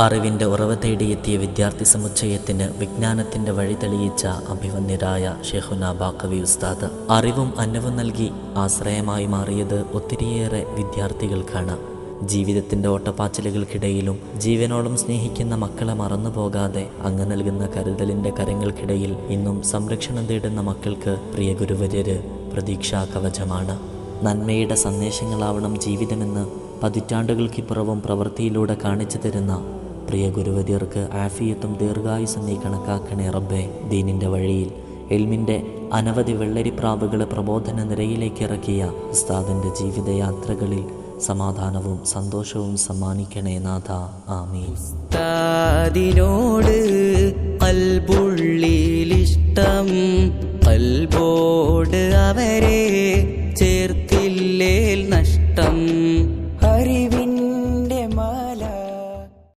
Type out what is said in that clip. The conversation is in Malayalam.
അറിവിൻ്റെ ഉറവ തേടിയെത്തിയ വിദ്യാർത്ഥി സമുച്ചയത്തിന് വിജ്ഞാനത്തിൻ്റെ വഴി തെളിയിച്ച അഭിവന്ദ്യരായ ഷെയ്ഖുന ബാക്കവി ഉസ്താദ് അറിവും അന്നവും നൽകി ആശ്രയമായി മാറിയത് ഒത്തിരിയേറെ വിദ്യാർത്ഥികൾക്കാണ്. ജീവിതത്തിൻ്റെ ഓട്ടപ്പാച്ചിലുകൾക്കിടയിലും ജീവനോളം സ്നേഹിക്കുന്ന മക്കളെ മറന്നുപോകാതെ അങ്ങ് നൽകുന്ന കരുതലിൻ്റെ കരങ്ങൾക്കിടയിൽ ഇന്നും സംരക്ഷണം തേടുന്ന മക്കൾക്ക് പ്രിയ ഗുരുവര്യര് പ്രതീക്ഷാ കവചമാണ്. നന്മയുടെ സന്ദേശങ്ങളാവണം ജീവിതമെന്ന് പതിറ്റാണ്ടുകൾക്കിപ്പുറവും പ്രവൃത്തിയിലൂടെ കാണിച്ചു തരുന്ന പ്രിയ ഗുരുവര്യർക്ക് ആഫിയത്തും ദീർഘായുസ്സും നീ കണക്കാക്കണേ റബ്ബേ. ദീനിൻ്റെ വഴിയിൽ എൽമിൻ്റെ അനവധി വെള്ളരിപ്രാവുകളെ പ്രബോധന നിരയിലേക്ക് ഇറക്കിയ ഉസ്താദിൻ്റെ ജീവിതയാത്രകളിൽ സമാധാനവും സന്തോഷവും സമ്മാനിക്കണേ നാഥ. ആമീൻ. ഉസ്താദിനോട് ഖൽബുള്ളിലിഷ്ടം, ഖൽബോട് അവരെ ചേർത്തില്ലേൽ നഷ്ടം.